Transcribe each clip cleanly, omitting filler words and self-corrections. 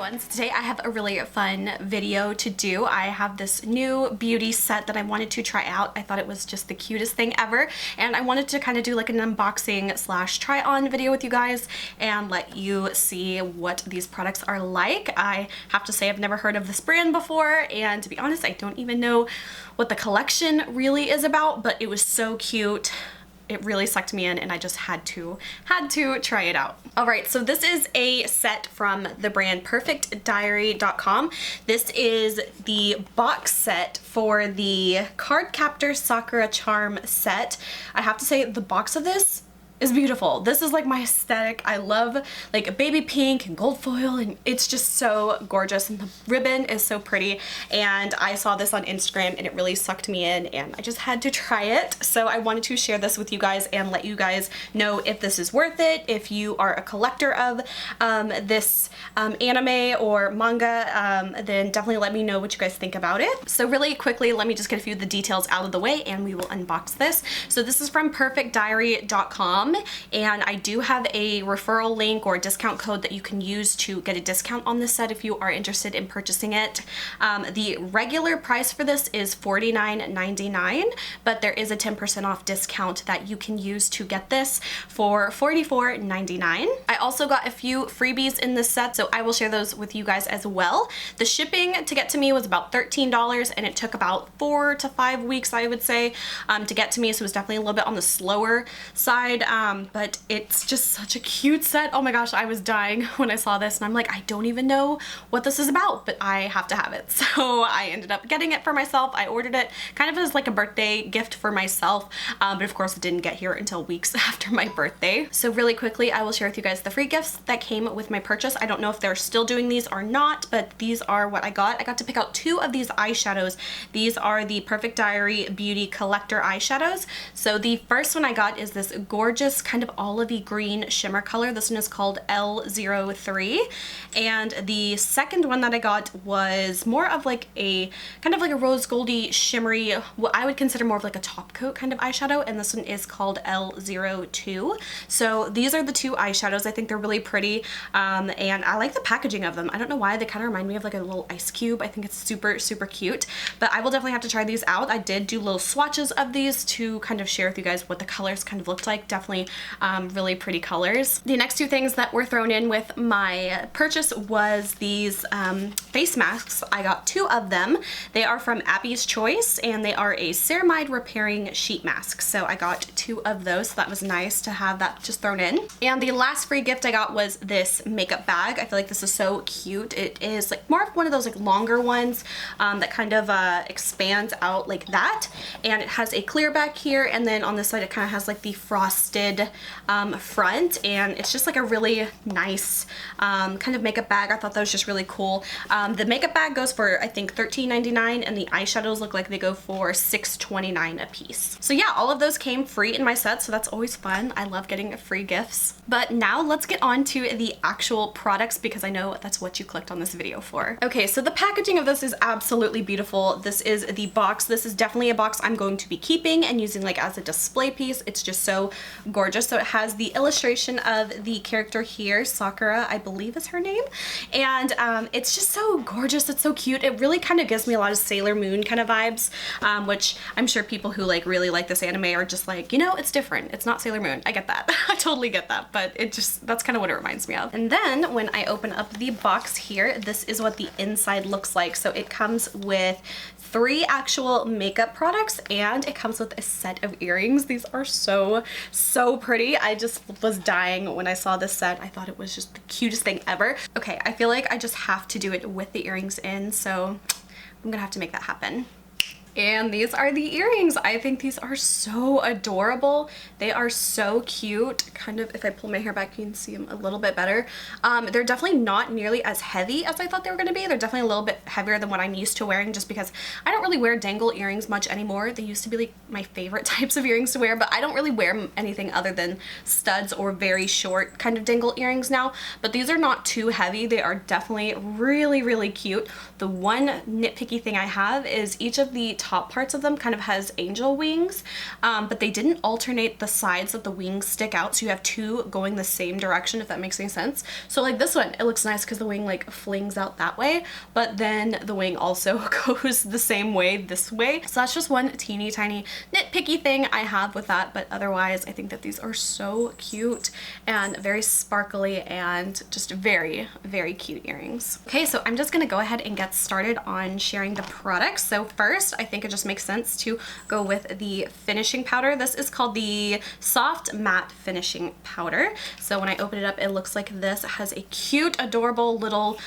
everyone. So today I have a really fun video to do. I have this new beauty set that I wanted to try out. I thought it was just the cutest thing ever, and I wanted to kind of do like an unboxing slash try on video with you guys and let you see what these products are like. I have to say I've never heard of this brand before, and to be honest, I don't even know what the collection really is about, but it was so cute. It really sucked me in and I just had to try it out. All right, so this is a set from the brand perfectdiary.com. This is the box set for the CARDCAPTOR Sakura charm set. I have to say the box of this is beautiful. This is like my aesthetic. I love like a baby pink and gold foil, and it's just so gorgeous, and the ribbon is so pretty. And I saw this on Instagram and it really sucked me in and I just had to try it. So I wanted to share this with you guys and let you guys know if this is worth it. If you are a collector of this anime or manga, then definitely let me know what you guys think about it. So really quickly, let me just get a few of the details out of the way and we will unbox this. So this is from perfectdiary.com. And I do have a referral link or a discount code that you can use to get a discount on this set if you are interested in purchasing it. The regular price for this is $49.99, but there is a 10% off discount that you can use to get this for $44.99. I also got a few freebies in this set, so I will share those with you guys as well. The shipping to get to me was about $13, and it took about 4 to 5 weeks, I would say, to get to me, so it was definitely a little bit on the slower side. But it's just such a cute set. Oh my gosh, I was dying when I saw this and I'm like, I don't even know what this is about, but I have to have it. So I ended up getting it for myself. I ordered it kind of as like a birthday gift for myself, but of course it didn't get here until weeks after my birthday. So really quickly, I will share with you guys the free gifts that came with my purchase. I don't know if they're still doing these or not, but these are what I got. I got to pick out 2 of these eyeshadows. These are the Perfect Diary Beauty Collector eyeshadows. So the first one I got is this gorgeous kind of olivey green shimmer color. This one is called L03, and the second one that I got was more of like a kind of like a rose goldy shimmery, what I would consider more of like a top coat kind of eyeshadow, and this one is called L02. So these are the 2 eyeshadows. I think they're really pretty, and I like the packaging of them. I don't know why, they kind of remind me of like a little ice cube. I think it's super cute, but I will definitely have to try these out. I did do little swatches of these to kind of share with you guys what the colors kind of looked like. Definitely really pretty colors. The next 2 things that were thrown in with my purchase was these face masks. I got 2 of them. They are from Abby's Choice, and they are a ceramide repairing sheet mask. So I got 2 of those, so that was nice to have that just thrown in. And the last free gift I got was this makeup bag. I feel like this is so cute. It is like more of one of those like longer ones that kind of expands out like that, and it has a clear back here, and then on this side it kind of has like the frosted front, and it's just like a really nice kind of makeup bag. I thought that was just really cool. The makeup bag goes for I think $13.99, and the eyeshadows look like they go for $6.29 a piece. So yeah, all of those came free in my set, so that's always fun. I love getting free gifts. But now let's get on to the actual products, because I know that's what you clicked on this video for. Okay, so the packaging of this is absolutely beautiful. This is the box. This is definitely a box I'm going to be keeping and using like as a display piece. It's just so gorgeous. So it has the illustration of the character here, Sakura, I believe is her name, and it's just so gorgeous. It's so cute. It really kind of gives me a lot of Sailor Moon kind of vibes, which I'm sure people who like really like this anime are just like, you know, it's different. It's not Sailor Moon. I get that. I totally get that, but it just, that's kind of what it reminds me of. And then when I open up the box here, this is what the inside looks like. So it comes with 3 actual makeup products, and it comes with a set of earrings. These are so pretty. I just was dying when I saw this set. I thought it was just the cutest thing ever. Okay, I feel like I just have to do it with the earrings in, so I'm gonna have to make that happen. And these are the earrings. I think these are so adorable. They are so cute. Kind of, if I pull my hair back, you can see them a little bit better. They're definitely not nearly as heavy as I thought they were gonna be. They're definitely a little bit heavier than what I'm used to wearing, just because I don't really wear dangle earrings much anymore. They used to be like my favorite types of earrings to wear, but I don't really wear anything other than studs or very short kind of dangle earrings now. But these are not too heavy. They are definitely really cute. The one nitpicky thing I have is each of the top parts of them kind of has angel wings, but they didn't alternate the sides that the wings stick out, so you have two going the same direction, if that makes any sense. So like this one, it looks nice because the wing like flings out that way, but then the wing also goes the same way this way. So that's just one teeny tiny nitpicky thing I have with that, but otherwise I think that these are so cute and very sparkly and just very, very cute earrings. Okay, so I'm just gonna go ahead and get started on sharing the products. So first, I think it just makes sense to go with the finishing powder. This is called the Soft Matte Finishing Powder. So when I open it up, it looks like this. It has a cute, adorable little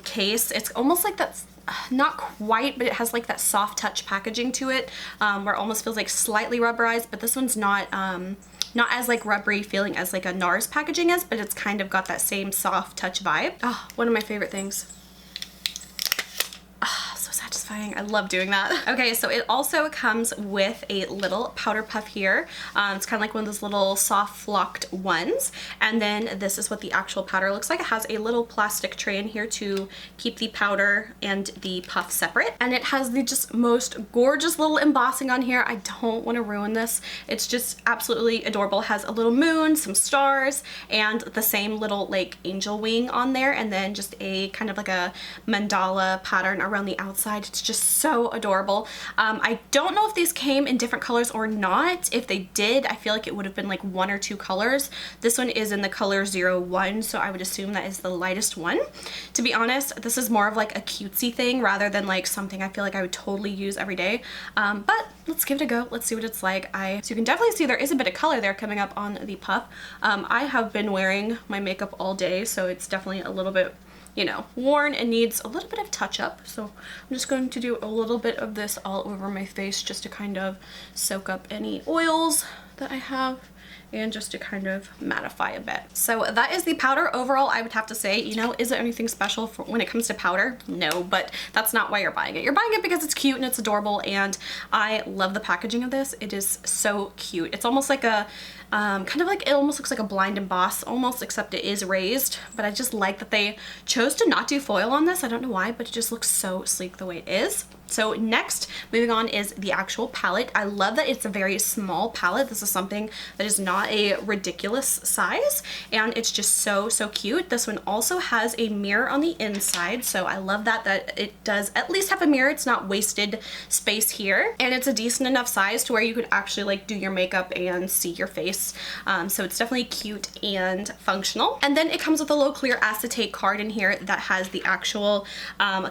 case. It's almost like that's not quite, but it has like that soft touch packaging to it, where it almost feels like slightly rubberized, but this one's not as like rubbery feeling as like a NARS packaging is, but it's kind of got that same soft touch vibe. Oh, one of my favorite things. So satisfying. I love doing that. Okay, so it also comes with a little powder puff here. It's kind of like one of those little soft flocked ones. And then this is what the actual powder looks like. It has a little plastic tray in here to keep the powder and the puff separate. And it has the just most gorgeous little embossing on here. I don't want to ruin this. It's just absolutely adorable. It has a little moon, some stars, and the same little like angel wing on there. And then just a kind of like a mandala pattern around the outside. It's just so adorable. I don't know if these came in different colors or not. If they did, I feel like it would have been like one or two colors. This one is in the color 01, so I would assume that is the lightest one. To be honest, this is more of like a cutesy thing rather than like something I feel like I would totally use every day. But let's give it a go. Let's see what it's like. So you can definitely see there is a bit of color there coming up on the puff. I have been wearing my makeup all day, so it's definitely a little bit, you know, worn and needs a little bit of touch up. So I'm just going to do a little bit of this all over my face just to kind of soak up any oils that I have and just to kind of mattify a bit. So that is the powder. Overall, I would have to say, you know, is it anything special for when it comes to powder? No, but that's not why you're buying it. You're buying it because it's cute and it's adorable, and I love the packaging of this. It is so cute. It's almost like a kind of like, it almost looks like a blind emboss almost, except it is raised, but I just like that they chose to not do foil on this. I don't know why, but it just looks so sleek the way it is. So next, moving on, is the actual palette. I love that it's a very small palette. This is something that is not a ridiculous size, and it's just so, so cute. This one also has a mirror on the inside, so I love that it does at least have a mirror. It's not wasted space here, and it's a decent enough size to where you could actually like do your makeup and see your face. So it's definitely cute and functional. And then it comes with a low clear acetate card in here that has the actual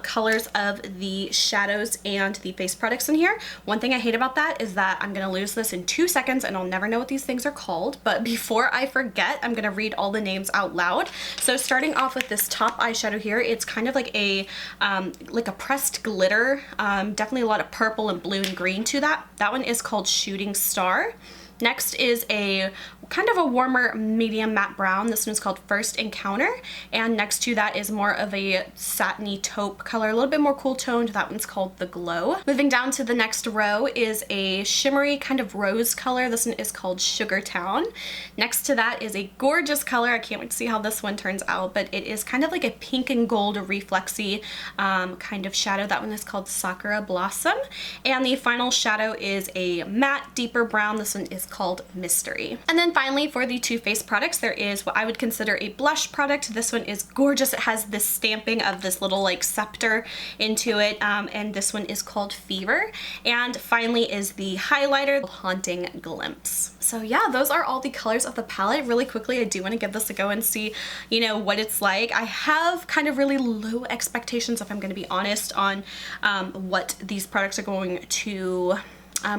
colors of the shadows and the face products in here. One thing I hate about that is that I'm gonna lose this in 2 seconds and I'll never know what these things are called, but before I forget, I'm gonna read all the names out loud. So starting off with this top eyeshadow here, it's kind of like a pressed glitter, definitely a lot of purple and blue and green to that. That one is called Shooting Star. Next is a kind of a warmer medium matte brown. This one's called First Encounter. And next to that is more of a satiny taupe color, a little bit more cool toned. That one's called The Glow. Moving down to the next row is a shimmery kind of rose color. This one is called Sugar Town. Next to that is a gorgeous color. I can't wait to see how this one turns out, but it is kind of like a pink and gold reflexy kind of shadow. That one is called Sakura Blossom. And the final shadow is a matte, deeper brown. This one is called Mystery. And then finally, for the Too Faced products, there is what I would consider a blush product. This one is gorgeous. It has this stamping of this little like scepter into it, and this one is called Fever. And finally is the highlighter, Haunting Glimpse. So yeah, those are all the colors of the palette. Really quickly, I do want to give this a go and see, you know, what it's like. I have kind of really low expectations, if I'm going to be honest, on what these products are going to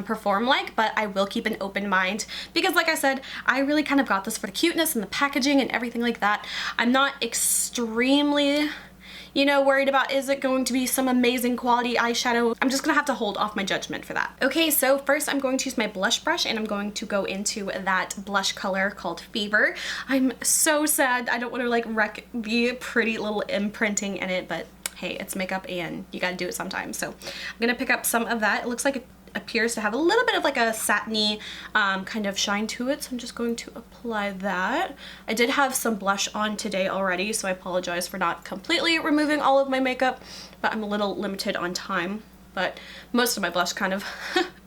perform like, but I will keep an open mind because, like I said, I really kind of got this for the cuteness and the packaging and everything like that. I'm not extremely, you know, worried about is it going to be some amazing quality eyeshadow. I'm just gonna have to hold off my judgment for that. Okay, so first I'm going to use my blush brush and I'm going to go into that blush color called Fever. I'm so sad. I don't want to like wreck the pretty little imprinting in it, but hey, it's makeup and you gotta do it sometimes. So I'm gonna pick up some of that. It looks like it appears to have a little bit of like a satiny kind of shine to it, so I'm just going to apply that. I did have some blush on today already, so I apologize for not completely removing all of my makeup, but I'm a little limited on time. but most of my blush kind of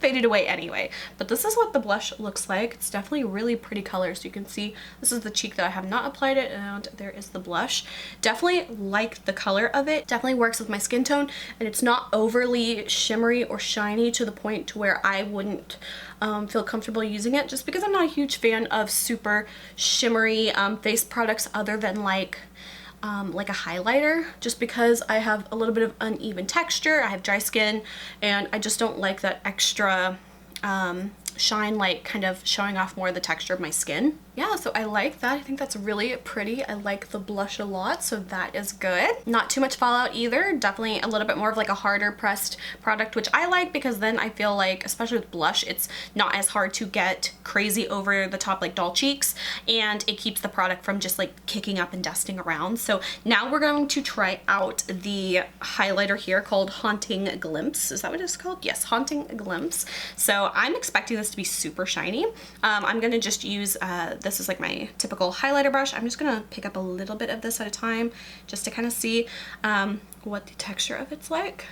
faded away anyway. But this is what the blush looks like. It's definitely a really pretty color. So you can see this is the cheek that I have not applied it, and there is the blush. Definitely like the color of it. Definitely works with my skin tone, and it's not overly shimmery or shiny to the point to where I wouldn't feel comfortable using it, just because I'm not a huge fan of super shimmery face products other than like a highlighter, just because I have a little bit of uneven texture. I have dry skin and I just don't like that extra shine, like kind of showing off more of the texture of my skin. Yeah, so I like that. I think that's really pretty. I like the blush a lot, so that is good. Not too much fallout either. Definitely a little bit more of like a harder pressed product, which I like because then I feel like, especially with blush, it's not as hard to get crazy over the top like doll cheeks, and it keeps the product from just like kicking up and dusting around. So now we're going to try out the highlighter here called Haunting Glimpse. Is that what it's called? Yes, Haunting Glimpse. So I'm expecting this to be super shiny. I'm gonna just use this is like my typical highlighter brush. I'm just gonna pick up a little bit of this at a time just to kind of see what the texture of it's like.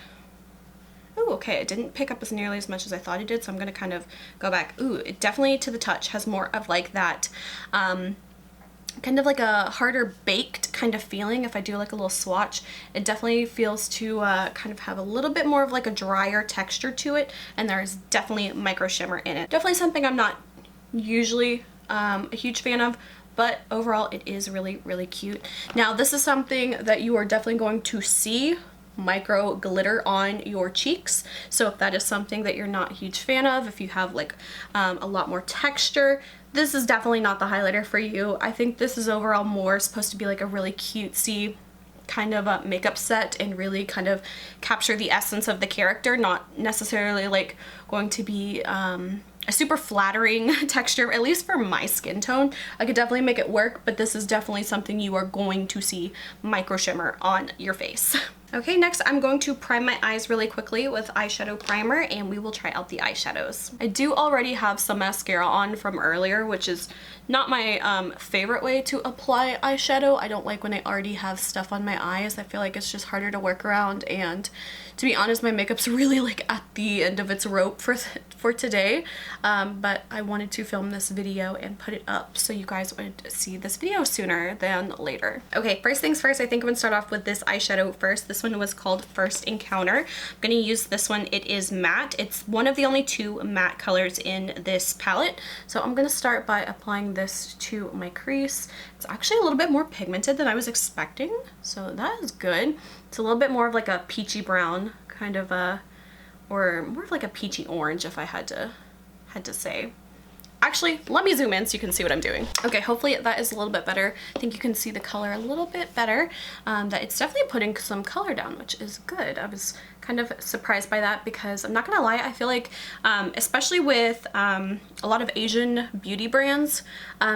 Oh, okay, it didn't pick up as nearly as much as I thought it did, so I'm gonna kind of go back. Ooh, it definitely to the touch has more of like that kind of like a harder baked kind of feeling. If I do like a little swatch, it definitely feels to kind of have a little bit more of like a drier texture to it, and there's definitely micro shimmer in it. Definitely something I'm not usually a huge fan of, but overall it is really, really cute. Now this is something that you are definitely going to see micro glitter on your cheeks, so if that is something that you're not a huge fan of, if you have like a lot more texture, this is definitely not the highlighter for you. I think this is overall more supposed to be like a really cutesy kind of a makeup set and really kind of capture the essence of the character, not necessarily like going to be a super flattering texture, at least for my skin tone. I could definitely make it work, but this is definitely something you are going to see micro shimmer on your face. Okay, next I'm going to prime my eyes really quickly with eyeshadow primer, and we will try out the eyeshadows. I do already have some mascara on from earlier, which is not my favorite way to apply eyeshadow. I don't like when I already have stuff on my eyes. I feel like it's just harder to work around, and to be honest, my makeup's really like at the end of its rope for today, but I wanted to film this video and put it up so you guys would see this video sooner than later. Okay, first things first, I think I'm gonna start off with this eyeshadow first. This one was called First Encounter. I'm gonna use this one. It is matte. It's one of the only two matte colors in this palette. So I'm gonna start by applying this to my crease. It's actually a little bit more pigmented than I was expecting, so that is good. It's a little bit more of like a peachy brown kind of or more of like a peachy orange if I had to say. Actually, let me zoom in so you can see what I'm doing. Okay, hopefully that is a little bit better. I think you can see the color a little bit better, that it's definitely putting some color down, which is good. I was kind of surprised by that because I'm not gonna lie, I feel like, especially with a lot of Asian beauty brands,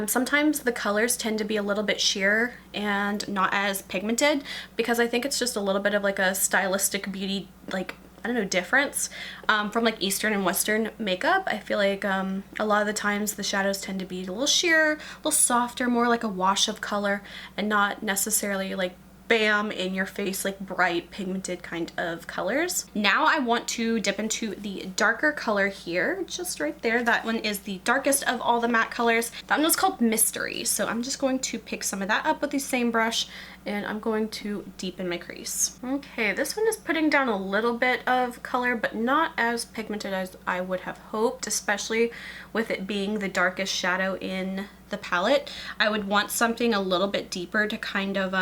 sometimes the colors tend to be a little bit sheer and not as pigmented, because I think it's just a little bit of like a stylistic beauty, like, I don't know, difference from like Eastern and Western makeup. I feel like a lot of the times the shadows tend to be a little sheer, a little softer, more like a wash of color, and not necessarily like bam in your face, like bright pigmented kind of colors. Now I want to dip into the darker color here, just right there. That one is the darkest of all the matte colors. That one was called Mystery. So I'm just going to pick some of that up with the same brush, and I'm going to deepen my crease. Okay, this one is putting down a little bit of color, but not as pigmented as I would have hoped, especially with it being the darkest shadow in the palette. I would want something a little bit deeper to kind of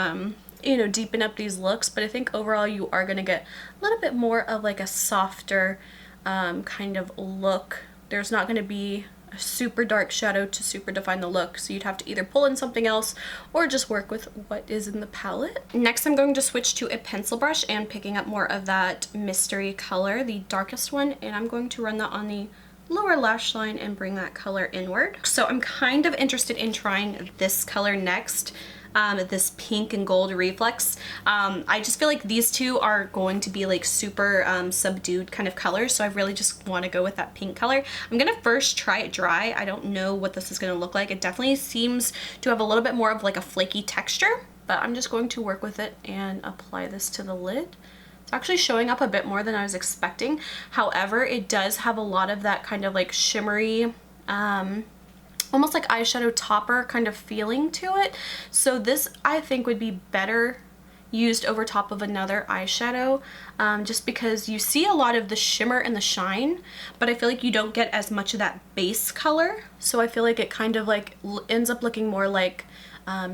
you know, deepen up these looks, but I think overall you are gonna get a little bit more of like a softer kind of look. There's not gonna be a super dark shadow to super define the look, so you'd have to either pull in something else or just work with what is in the palette. Next, I'm going to switch to a pencil brush and picking up more of that Mystery color, the darkest one, and I'm going to run that on the lower lash line and bring that color inward. So I'm kind of interested in trying this color next. This pink and gold reflex. I just feel like these two are going to be like super subdued kind of colors, so I really just want to go with that pink color. I'm gonna first try it dry. I don't know what this is gonna look like. It definitely seems to have a little bit more of like a flaky texture, but I'm just going to work with it and apply this to the lid. It's It's actually showing up a bit more than I was expecting. However, it does have a lot of that kind of like shimmery, almost like eyeshadow topper kind of feeling to it. So this I think would be better used over top of another eyeshadow, just because you see a lot of the shimmer and the shine, but I feel like you don't get as much of that base color. So I feel like it kind of like ends up looking more like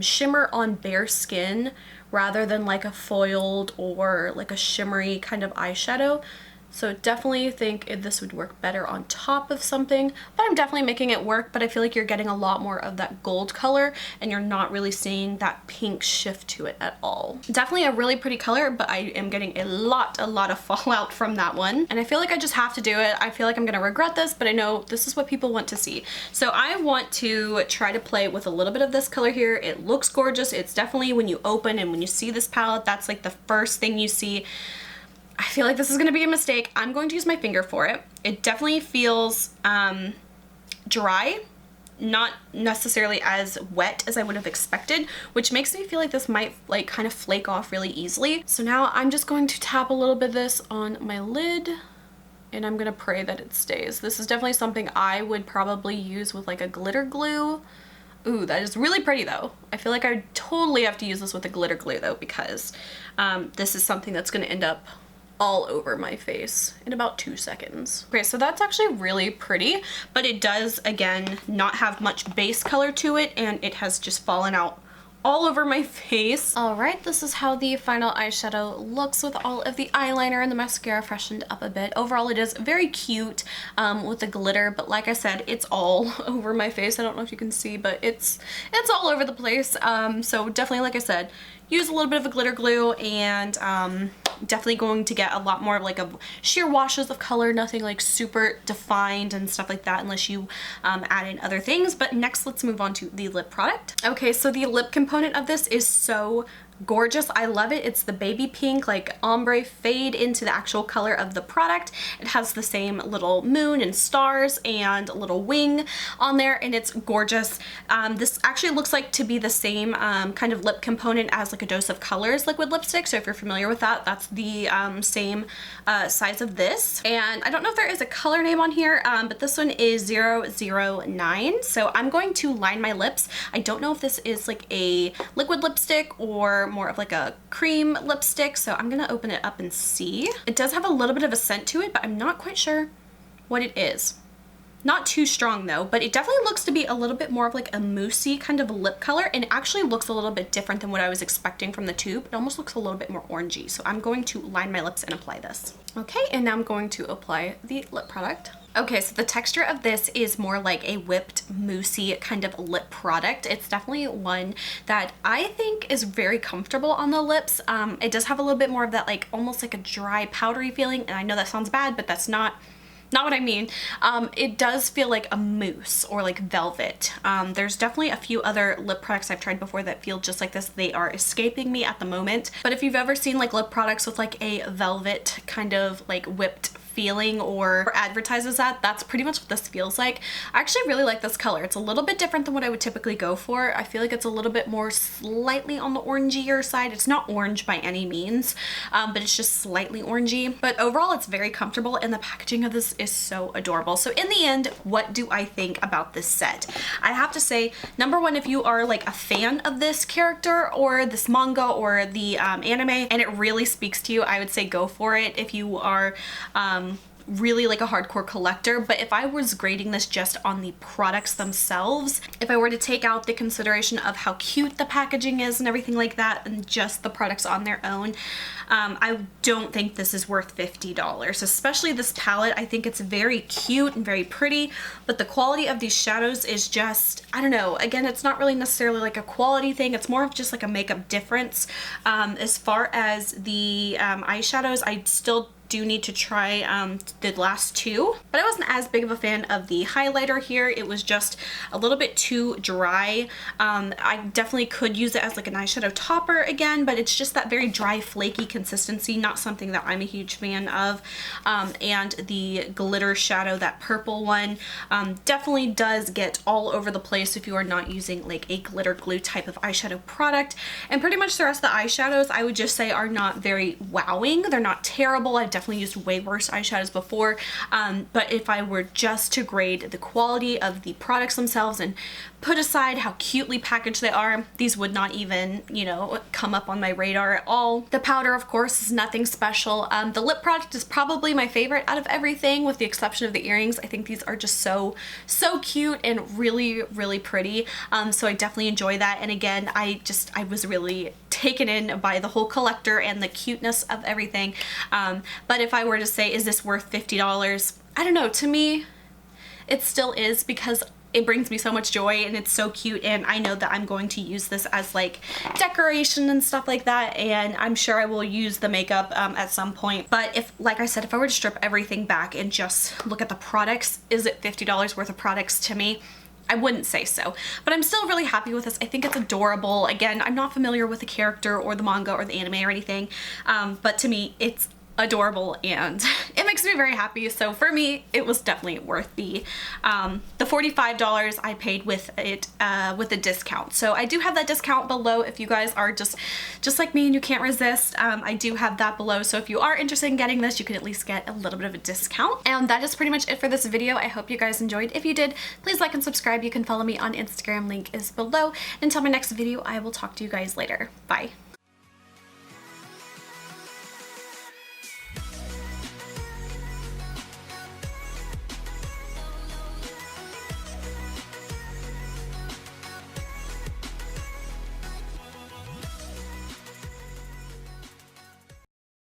shimmer on bare skin rather than like a foiled or like a shimmery kind of eyeshadow. So definitely think this would work better on top of something, but I'm definitely making it work. But I feel like you're getting a lot more of that gold color and you're not really seeing that pink shift to it at all. Definitely a really pretty color, but I am getting a lot of fallout from that one. And I feel like I just have to do it. I feel like I'm gonna regret this, but I know this is what people want to see. So I want to try to play with a little bit of this color here. It looks gorgeous. It's definitely, when you open and when you see this palette, that's like the first thing you see. I feel like this is gonna be a mistake. I'm going to use my finger for it. It definitely feels dry, not necessarily as wet as I would have expected, which makes me feel like this might like kind of flake off really easily. So now I'm just going to tap a little bit of this on my lid and I'm gonna pray that it stays. This is definitely something I would probably use with like a glitter glue. Ooh, that is really pretty though. I feel like I totally have to use this with a glitter glue though, because this is something that's gonna end up all over my face in about 2 seconds. Okay, so that's actually really pretty, but it does, again, not have much base color to it, and it has just fallen out all over my face. All right, this is how the final eyeshadow looks with all of the eyeliner and the mascara freshened up a bit. Overall, it is very cute with the glitter, but like I said, it's all over my face. I don't know if you can see, but it's all over the place. So definitely, like I said, use a little bit of a glitter glue, and definitely going to get a lot more of like a sheer washes of color, nothing like super defined and stuff like that unless you add in other things. But next, let's move on to the lip product. Okay, so the lip component of this is so gorgeous. I love it. It's the baby pink, like ombre fade into the actual color of the product. It has the same little moon and stars and a little wing on there, and it's gorgeous. This actually looks like to be the same kind of lip component as like a Dose of Colors liquid lipstick. So if you're familiar with that, that's the same size of this. And I don't know if there is a color name on here, but this one is 009. So I'm going to line my lips. I don't know if this is like a liquid lipstick or more of like a cream lipstick, so I'm gonna open it up and see. It does have a little bit of a scent to it, but I'm not quite sure what it is. Not too strong though, but it definitely looks to be a little bit more of like a moussey kind of a lip color, and it actually looks a little bit different than what I was expecting from the tube. It almost looks a little bit more orangey, so I'm going to line my lips and apply this. Okay, and now I'm going to apply the lip product. Okay, so the texture of this is more like a whipped moussey kind of lip product. It's definitely one that I think is very comfortable on the lips. It does have a little bit more of that like almost like a dry powdery feeling, and I know that sounds bad, but that's not what I mean. It does feel like a mousse or like velvet. There's definitely a few other lip products I've tried before that feel just like this. They are escaping me at the moment. But if you've ever seen like lip products with like a velvet kind of like whipped feeling or advertises that, that's pretty much what this feels like. I actually really like this color. It's a little bit different than what I would typically go for. I feel like it's a little bit more slightly on the orangier side. It's not orange by any means, but it's just slightly orangey. But overall, it's very comfortable, and the packaging of this is so adorable. So in the end, what do I think about this set? I have to say, number one, if you are like a fan of this character or this manga or the anime, and it really speaks to you, I would say go for it. If you are really like a hardcore collector, but if I was grading this just on the products themselves, if I were to take out the consideration of how cute the packaging is and everything like that, and just the products on their own, I don't think this is worth $50. Especially this palette, I think it's very cute and very pretty, but the quality of these shadows is just, I don't know, again, it's not really necessarily like a quality thing, it's more of just like a makeup difference. As far as the eyeshadows, I still do need to try the last two, but I wasn't as big of a fan of the highlighter here. It was just a little bit too dry. I definitely could use it as like an eyeshadow topper again, but it's just that very dry, flaky consistency, not something that I'm a huge fan of. And the glitter shadow, that purple one, definitely does get all over the place if you are not using like a glitter glue type of eyeshadow product. And pretty much the rest of the eyeshadows I would just say are not very wowing. They're not terrible. I've definitely used way worse eyeshadows before, but if I were just to grade the quality of the products themselves and put aside how cutely packaged they are, these would not even, you know, come up on my radar at all. The powder, of course, is nothing special. The lip product is probably my favorite out of everything, with the exception of the earrings. I think these are just so cute and really, really pretty. So I definitely enjoy that. And again, I was really taken in by the whole collector and the cuteness of everything. But if I were to say, is this worth $50? I don't know. To me, it still is, because it brings me so much joy and it's so cute, and I know that I'm going to use this as like decoration and stuff like that, and I'm sure I will use the makeup at some point. But if, like I said, if I were to strip everything back and just look at the products, is it $50 worth of products to me? I wouldn't say so, but I'm still really happy with this. I think it's adorable. Again, I'm not familiar with the character or the manga or the anime or anything, but to me it's adorable and it makes me very happy. So for me, it was definitely worth the $45 I paid with it, with a discount. So I do have that discount below if you guys are just like me and you can't resist. I do have that below, so if you are interested in getting this, you can at least get a little bit of a discount. And that is pretty much it for this video. I hope you guys enjoyed. If you did, please like and subscribe. You can follow me on Instagram, link is below. Until my next video, I will talk to you guys later. Bye.